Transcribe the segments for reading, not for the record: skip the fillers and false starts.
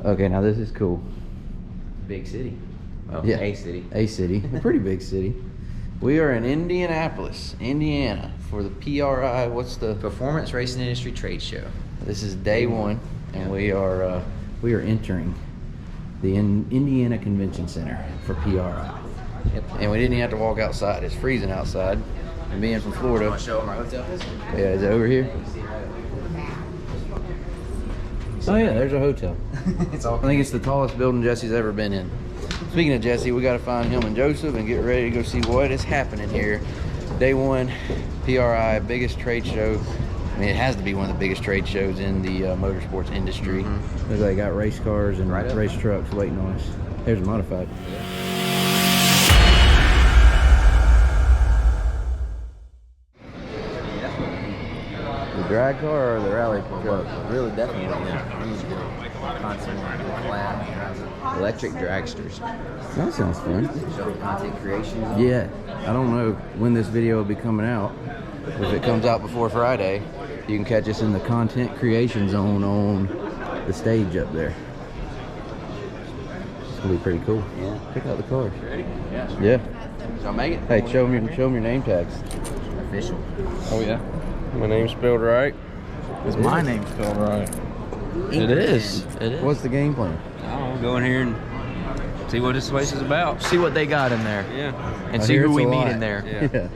Okay, now this is cool. Big city. Well, Yeah. A city. A city. A pretty big city. We are in Indianapolis, Indiana, for the PRI. What's the... Performance Racing Industry Trade Show. This is day one, and we are entering the Indiana Convention Center for PRI. Yep. And we didn't even have to walk outside. It's freezing outside. And being from Florida... Want to show them our hotel? Yeah, is it over here? Oh yeah, there's a hotel. It's all. I think it's the tallest building Jesse's ever been in. Speaking of Jesse, we got to find him and Joseph and get ready to go see what is happening here. Day one, PRI, biggest trade show. I mean, it has to be one of the biggest trade shows in the motorsports industry. Mm-hmm. Looks like they got race cars and Right race trucks waiting on us. There's a modified. The drag car or the rally truck? Really, definitely. Content collab. Electric dragsters. That sounds fun. Show content creation. Yeah, I don't know when this video will be coming out. If it comes out before Friday, you can catch us in the content creation zone on the stage up there. It's gonna be pretty cool. Yeah. Check out the car. Ready? Yeah. Yeah. Shall I make it? Hey, show them your name tags. Official. Oh yeah, my name's spelled right. Is my name spelled right? It is. It is. What's the game plan? I don't know, go in here and see what this place is about. See what they got in there. Yeah. And I see hear who it's we a meet lot. in there. Yeah.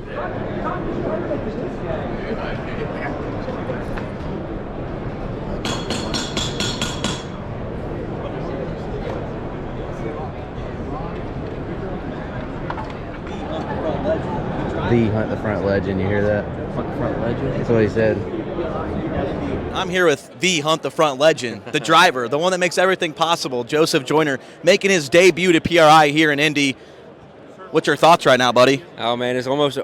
The Hunt the Front Legend, you hear that? Hunt the Front Legend. That's what he said. I'm here with the Hunt the Front legend, the driver, the one that makes everything possible, Joseph Joyner, making his debut to PRI here in Indy. What's your thoughts right now, buddy? Oh man, it's almost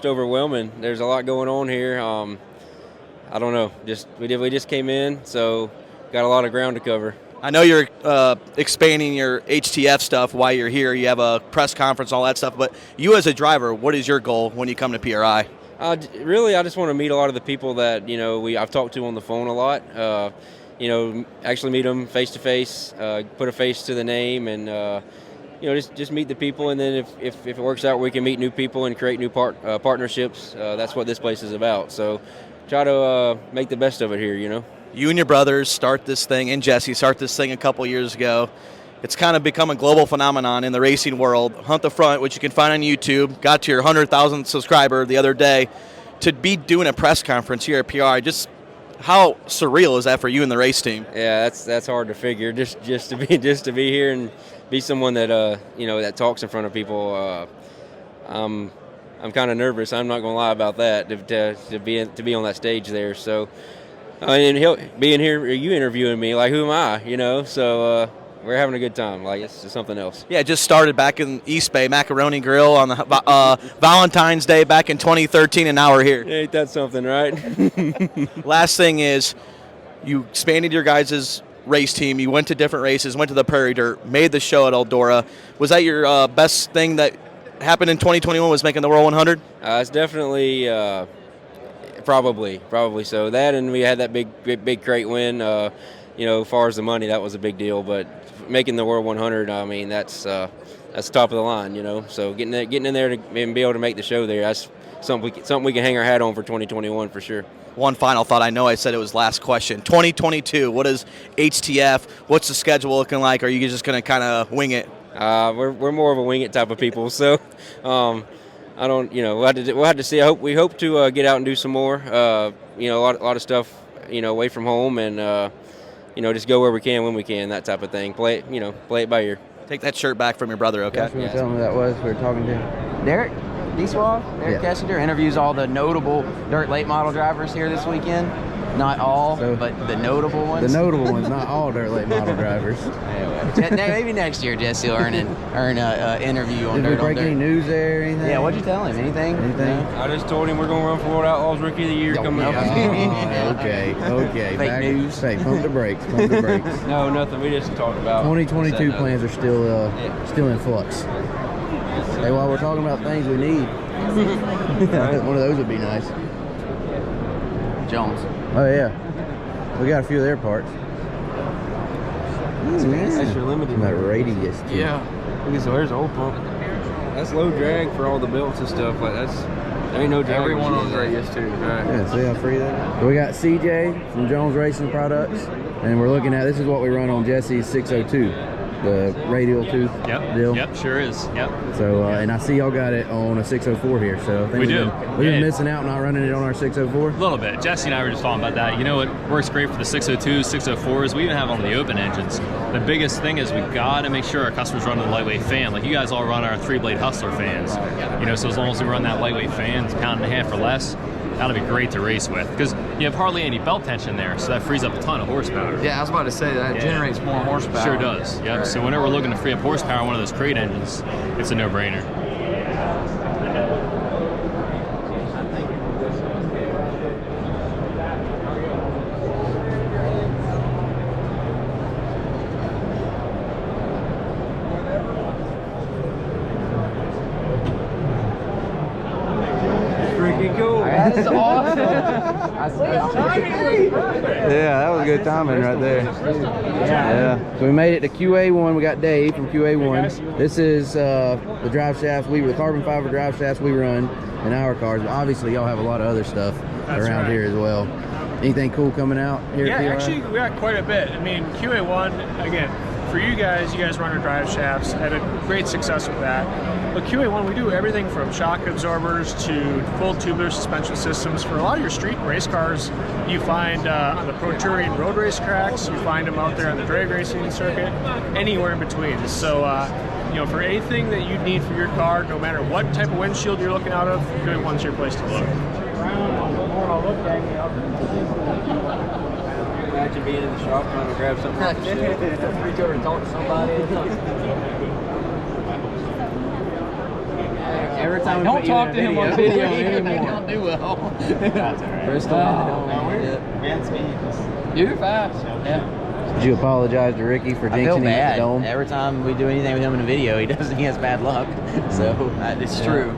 overwhelming. There's a lot going on here. I don't know. We just came in, so got a lot of ground to cover. I know you're expanding your HTF stuff while you're here. You have a press conference, all that stuff. But you as a driver, what is your goal when you come to PRI? Really, I just want to meet a lot of the people that I've talked to on the phone a lot. Actually meet them face to face, put a face to the name, and just meet the people. And then if it works out, we can meet new people and create new partnerships. That's what this place is about. So try to make the best of it here. You and your brothers start this thing, and Jesse start this thing a couple years ago. It's kind of become a global phenomenon in the racing world. Hunt the Front, which you can find on YouTube, got to your 100,000th subscriber the other day. To be doing a press conference here at PRI, just how surreal is that for you and the race team? Yeah, that's hard to figure. Just to be here and be someone that that talks in front of people. I'm kind of nervous. I'm not going to lie about that. To be on that stage there. So, and he'll being here, you interviewing me, like, who am I? So. We're having a good time. Like, it's just something else. Yeah, it just started back in East Bay, Macaroni Grill on the Valentine's Day back in 2013, and now we're here. Ain't that something, right? Last thing is, you expanded your guys' race team. You went to different races, went to the Prairie Dirt, made the show at Eldora. Was that your best thing that happened in 2021, was making the World 100? It's definitely, probably so. That, and we had that big crate win. As far as the money, that was a big deal. But making the World 100, I mean, that's top of the line, So getting in there and be able to make the show there, that's something we can hang our hat on for 2021 for sure. One final thought. I know I said it was last question. 2022, what is HTF? What's the schedule looking like? Are you just going to kind of wing it? We're more of a wing it type of people, so I don't, we'll have to see. We hope to get out and do some more. A lot of stuff, away from home, and just go where we can when we can, that type of thing. Play it by ear. Take that shirt back from your brother, okay? Josh, you want to tell me who that was we were talking to? Derek Derek Kessinger interviews all the notable dirt late model drivers here this weekend. Not all, but the notable ones. The notable ones, not all dirt late model drivers. Maybe next year Jesse will earn an interview on Did Dirt we break on Dirt. any news there or anything? Yeah, what'd you tell him? Anything? I just told him we're going to run for World Outlaws Rookie of the Year coming up. Okay. Fake news. Hey, pump the brakes. No, nothing. We just talked about 2022 plans are still in flux. Hey, while we're talking about things we need, one of those would be nice. Jones. Oh yeah, we got a few of their parts. Extra limited. That radius. Too. Yeah. Look at, so there's the old pump. That's low drag for all the belts and stuff. Like there ain't no drag. Everyone on radius too. Right. Yeah, see how free that is? So we got CJ from Jones Racing Products, and we're looking at, this is what we run on Jesse's 602, the radial tooth deal. Yep, sure is. Yep. So, and I see y'all got it on a 604 here, so I think We do. We've been missing out not running it on our 604. A little bit. Jesse and I were just talking about that. You know what works great for the 602s, 604s? We even have on the open engines. The biggest thing is we got to make sure our customers run the lightweight fan. Like you guys all run our 3-blade Hustler fans. You know, so as long as we run that lightweight fan, pound and a half or less, that'll be great to race with because you have hardly any belt tension there, so that frees up a ton of horsepower. Yeah, I was about to say that generates more horsepower. Sure does. Yep. Right. So whenever we're looking to free up horsepower on one of those crate engines, it's a no-brainer. That's awesome. Yeah, that was good timing right there. Yeah. So we made it to QA1. We got Dave from QA1. This is the drive shafts, the carbon fiber drive shafts we run in our cars. But obviously, y'all have a lot of other stuff around here as well. Anything cool coming out here? Yeah, actually, we got quite a bit. I mean, QA1, again, for you guys run our drive shafts, had a great success with that. But QA1, we do everything from shock absorbers to full tubular suspension systems. For a lot of your street race cars, you find on the Pro Touring road race tracks, you find them out there on the drag racing circuit, anywhere in between. So, you know, for anything that you need for your car, no matter what type of windshield you're looking out of, QA1's your place to look. Imagine being in the shop trying to grab something. Reach over and talk to somebody. Every time don't talk to him on video anymore. We don't do well. That's all right. First time. You're fast. Yeah. Did you apologize to Ricky for jinxing him at the dome? Every time we do anything with him in a video, he has bad luck. So it's true.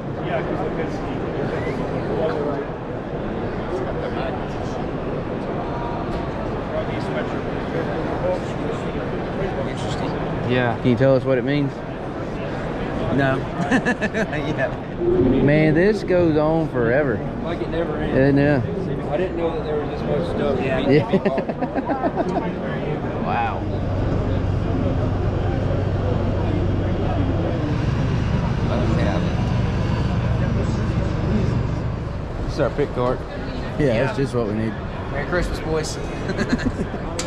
Yeah. Can you tell us what it means? No. Yeah. Man, this goes on forever. Like it never ends. Yeah. I didn't know that there was this much stuff. Yeah. Wow. This is our pick cart. Yeah, that's just what we need. Merry Christmas, boys.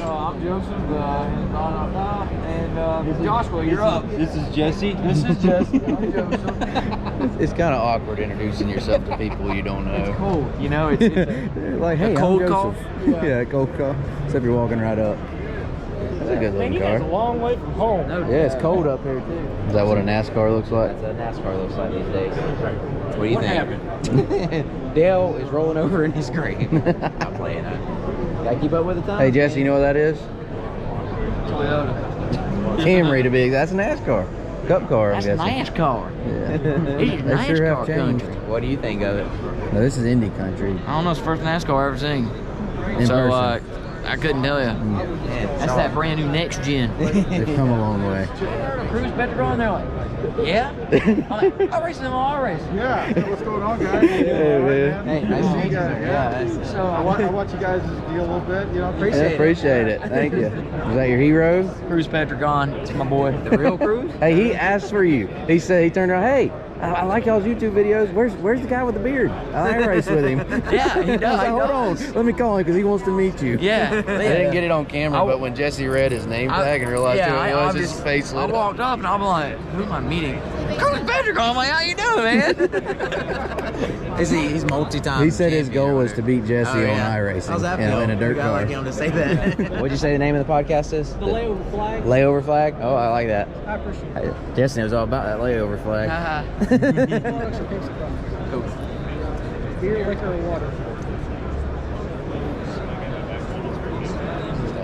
I'm Joseph, and Joshua, you're up. This is Jesse. This is Jesse. I'm Joseph. It's kind of awkward introducing yourself to people you don't know. Cool. You know, it's like, hey, cold I'm call. Joseph. Yeah, cold call. Except you're walking right up. That's a good looking car. It's a long way from home. Yeah, it's cold up here too. Is that what a NASCAR looks like? That's what NASCAR looks like these days. What do you think? Dale is rolling over in his grave. I'm playing that. Gotta keep up with the time. Hey Jesse, you know what that is? Toyota. Camry to be. That's a NASCAR. Cup car, I'm That's guessing. NASCAR. Yeah. This is They sure have NASCAR changed. country. What do you think of it? No, this is Indy country. I don't know. It's the first NASCAR I've ever seen. In So person. I couldn't tell you. That's that brand new next gen. They've come a long way. Cruise Petrogon, they're like, yeah? I race them all, I race. Yeah, what's going on, guys? Hey, man. Hey, nice to meet you, sir. Yeah. So, I watch you guys do a little bit, you know. Appreciate it. Thank you. Is that your hero? Cruise Petrogon, it's my boy. The real Cruise? Hey, he asked for you. He said, he turned around, hey, I like y'all's YouTube videos. Where's the guy with the beard? I race with him. Yeah, he does. I said, hold on, let me call him because he wants to meet you. Yeah. I didn't get it on camera, but when Jesse read his name tag and realized who it was, his face lit I up. walked up and I'm like, who am I meeting? Cruise Petrogon. I'm like, how you doing, man? He's multi-time. He said his champion goal was over to beat Jesse there. on iRacing. How's that in feel? a dirt You car. like him to say that. What'd you say the name of the podcast is? The layover flag. Layover flag? Oh, I like that. I appreciate it. Jesse knows all about that layover flag. Cool. Beer, liquor, or water.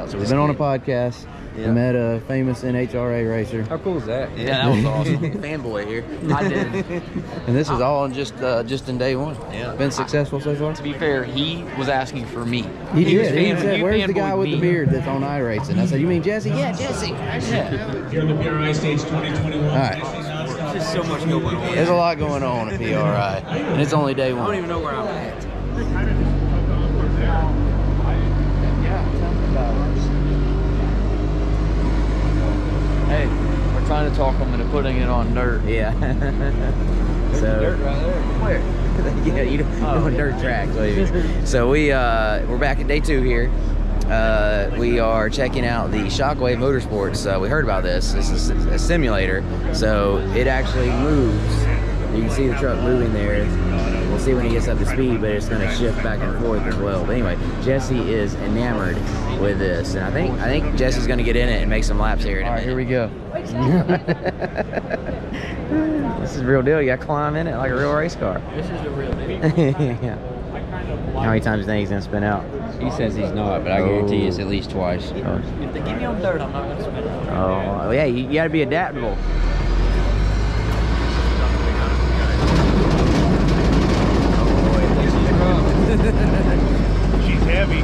So we've been on a podcast. We met a famous NHRA racer. How cool is that? Yeah, that was awesome. Fanboy here. I did. And this is all in just in day one. Yeah. Been successful so far? To be fair, he was asking for me. He did. was He fan- said, "Where's the guy fanboyed with the me." beard that's on iRacing?" I said, "You mean Jesse?" "Yeah, Jesse." Here in the PRI Stage 2021. All right. There's so much going on. There's a lot going on at PRI, and it's only day I don't one. even know where I'm at. Hey, we're trying to talk them into putting it on dirt. Yeah. So Dirt right there. Where? yeah, you know, dirt tracks. So we're back at day 2 here. We are checking out the Shockwave Motorsports. We heard about this. This is a simulator, so it actually moves. You can see the truck moving there. We'll see when he gets up to speed, but it's going to shift back and forth as well. But anyway, Jesse is enamored with this, and I think Jesse's going to get in it and make some laps here in a minute. Here we go. This is the real deal. You got to climb in it like a real race car. This is the real deal. Yeah. How many times do you think he's going to spin out? He says he's not, but I guarantee it's at least twice. Oh, If they get me on dirt, I'm not going to spin it. oh yeah, you got to be adaptable. She's heavy.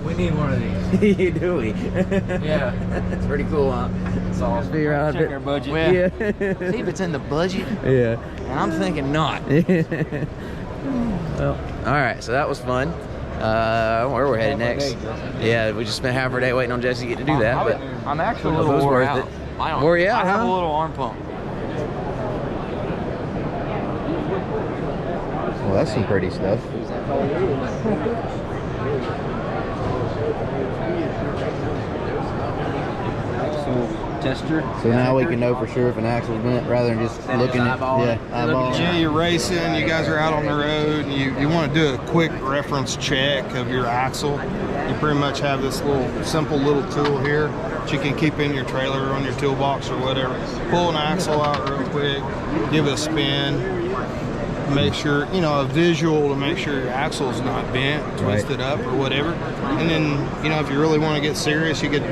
We need one of these. You do we? Yeah. It's pretty cool, huh? It's awesome. Figure out Check our budget. Yeah. See if it's in the budget. Yeah. And I'm thinking not. Well, all right. So that was fun. Where we're headed next? Yeah, we just spent half our day waiting on Jesse to get to do that, but I'm actually a it little was wore worth out. it. I Wore you out, I have huh? a little arm pump. Well, that's some pretty stuff. Tester. So now we can know for sure if an axle's bent rather than just looking at eyeballing. Yeah, you're racing, you guys are out on the road, and you want to do a quick reference check of your axle. You pretty much have this simple little tool here that you can keep in your trailer or on your toolbox or whatever. Pull an axle out real quick, give it a spin, make sure, a visual to make sure your axle's not bent, twisted up or whatever. And then, if you really want to get serious, you could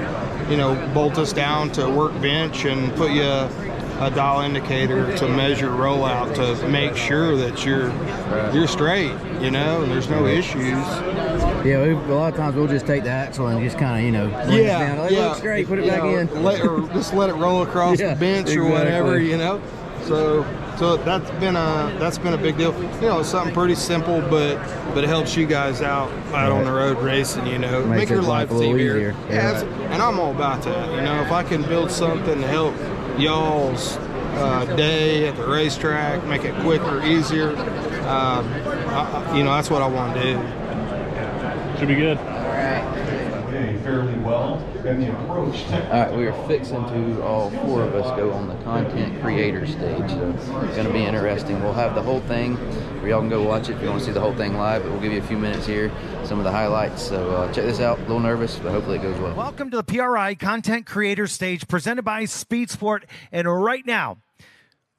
bolt this down to a workbench and put you a dial indicator to measure rollout to make sure that you're straight, and there's no issues. Yeah, a lot of times we'll just take the axle and just kind of, bring it down. It looks great, put it back in. Just let it roll across the bench or whatever, So that's been a big deal. It's something pretty simple, but it helps you guys out on the road racing. Make your life easier. Yeah, and I'm all about that. If I can build something to help y'all's day at the racetrack, make it quicker, easier. That's what I want to do. Should be good. Fairly well. Then the approach. All right, we are fixing to, all 4 of us, go on the content creator stage. So it's going to be interesting. We'll have the whole thing where y'all can go watch it if you want to see the whole thing live, but we'll give you a few minutes here, some of the highlights. So check this out. A little nervous, but hopefully it goes well. Welcome to the PRI Content Creator Stage presented by Speed Sport. And right now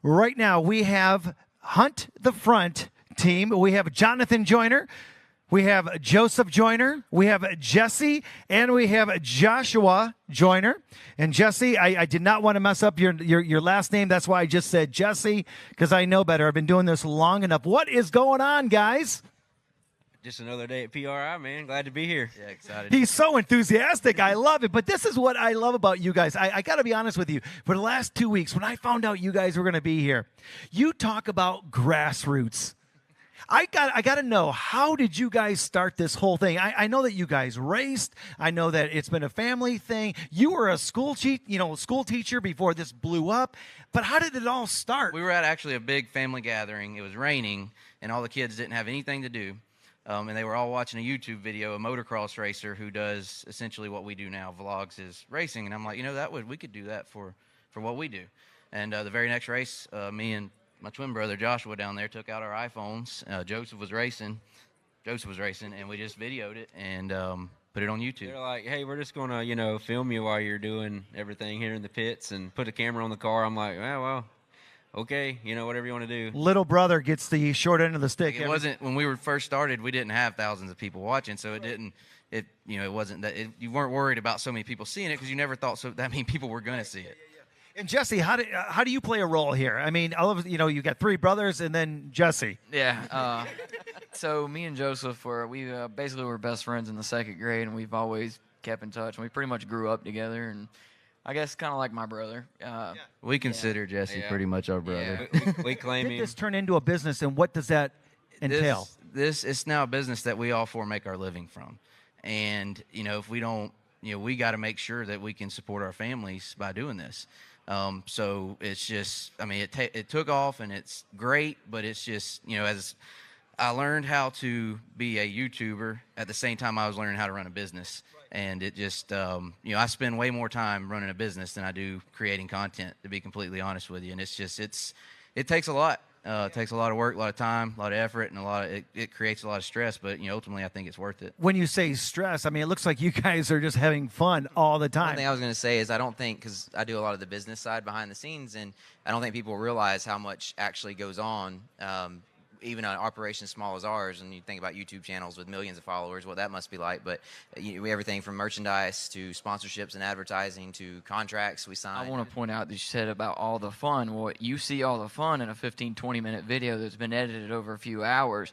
we have Hunt the Front team. We have Jonathan Joyner. We have Joseph Joyner, we have Jesse, and we have Joshua Joyner. And Jesse, I did not want to mess up your last name. That's why I just said Jesse, because I know better. I've been doing this long enough. What is going on, guys? Just another day at PRI, man. Glad to be here. Yeah, excited. He's so enthusiastic. I love it. But this is what I love about you guys. I got to be honest with you. For the last 2 weeks, when I found out you guys were going to be here, you talk about grassroots. I got to know, how did you guys start this whole thing? I know that you guys raced. I know that it's been a family thing. You were a school teacher before this blew up. But how did it all start? We were at actually a big family gathering. It was raining, and all the kids didn't have anything to do. And they were all watching a YouTube video, a motocross racer who does essentially what we do now, vlogs his racing. And I'm like, we could do that for what we do. And the very next race, me and my twin brother Joshua down there took out our iPhones. Joseph was racing, and we just videoed it and put it on YouTube. They're like, hey, we're just gonna, you know, film you while you're doing everything here in the pits and put a camera on the car. I'm like, well, okay, you know, whatever you want to do. Little brother gets the short end of the stick. It wasn't when we were first started. We didn't have thousands of people watching, so it didn't. It wasn't that you weren't worried about so many people seeing it because you never thought so that many people were going to see it. And Jesse, how do you play a role here? I mean, you got 3 brothers and then Jesse. Yeah. So me and Joseph we basically were best friends in the 2nd grade, and we've always kept in touch. And we pretty much grew up together, and I guess kind of like my brother. We consider Jesse pretty much our brother. Yeah. We claim Did him. this turn into a business, and what does that entail? This it's now a business that we all 4 make our living from, and if we don't, we got to make sure that we can support our families by doing this. So it's just, I mean, it took off and it's great, but it's just, as I learned how to be a YouTuber at the same time I was learning how to run a business. And it just, I spend way more time running a business than I do creating content, to be completely honest with you. And it's just, it takes a lot. It takes a lot of work, a lot of time, a lot of effort, and it creates a lot of stress. But ultimately, I think it's worth it. When you say stress, I mean, it looks like you guys are just having fun all the time. One thing I was going to say is I don't think, because I do a lot of the business side behind the scenes, and I don't think people realize how much actually goes on, even an operation as small as ours. And you think about YouTube channels with millions of followers, what that must be like. But everything from merchandise to sponsorships and advertising to contracts we sign. I want to point out that you said about all the fun. Well, you see all the fun in a 15, 20-minute video that's been edited over a few hours.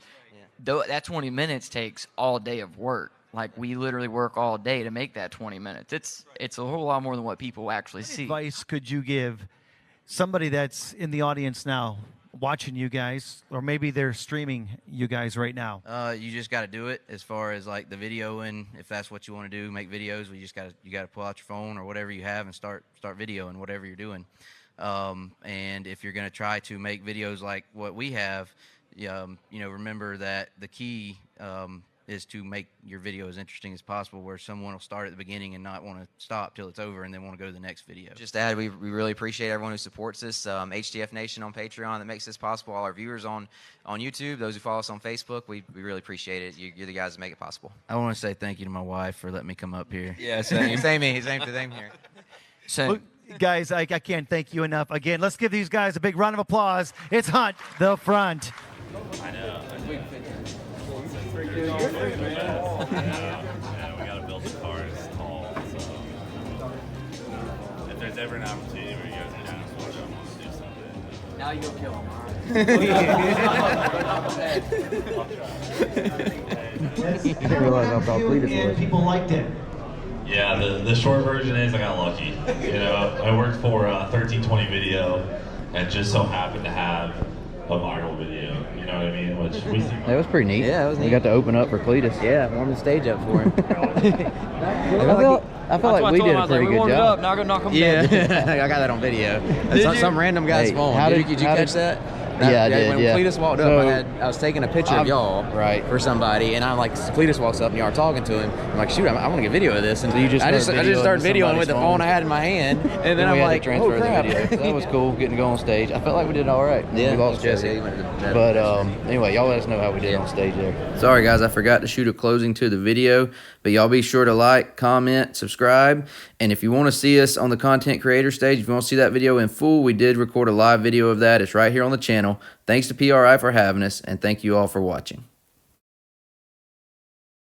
Yeah. That 20 minutes takes all day of work. Like, we literally work all day to make that 20 minutes. It's a whole lot more than what people actually see. What advice could you give somebody that's in the audience now, watching you guys, or maybe they're streaming you guys right now? You just got to do it. As far as like the videoing, if that's what you want to do, make videos. You got to pull out your phone or whatever you have and start videoing whatever you're doing. And if you're going to try to make videos like what we have, remember that the key is to make your video as interesting as possible, where someone will start at the beginning and not want to stop till it's over and then want to go to the next video. Just to add, we really appreciate everyone who supports us. HTF Nation on Patreon that makes this possible. All our viewers on YouTube, those who follow us on Facebook, we really appreciate it. You're the guys that make it possible. I want to say thank you to my wife for letting me come up here. Yeah, same here. Well, guys, I can't thank you enough. Again, let's give these guys a big round of applause. It's Hunt the Front. I know. Yeah, we got to build the cars tall. So if there's ever an opportunity where you guys are down in Florida and want to do something, Now you go kill them, I didn't realize how tall Cleetus was. People liked it. yeah, the short version is I got lucky. I worked for 1320 Video and just so happened to have a viral video. You know what I mean? Which we see. That was pretty neat. Yeah, it was neat. We got to open up for Cleetus. Yeah, warm the stage up for him. I feel like we did a pretty good job. Now go knock them Yeah, dead. I got that on video. Did you? Some random guy's phone. Did you catch that? Yeah, I did. When Yeah. Cleetus walked up, I was taking a picture of y'all for somebody, and I'm like, Cleetus walks up and y'all are talking to him. I'm like, shoot, I want to get video of this. And so you I just started videoing with the phone I had in my hand, and then I'm like, oh crap. The video. So that was cool getting to go on stage. I felt like we did all right. Yeah, we lost Jesse. Yeah, but anyway, y'all let us know how we did on stage there. Sorry guys, I forgot to shoot a closing to the video, but y'all be sure to like, comment, subscribe, and if you want to see us on the content creator stage, if you want to see that video in full, we did record a live video of that. It's right here on the channel. Thanks to PRI for having us, and thank you all for watching.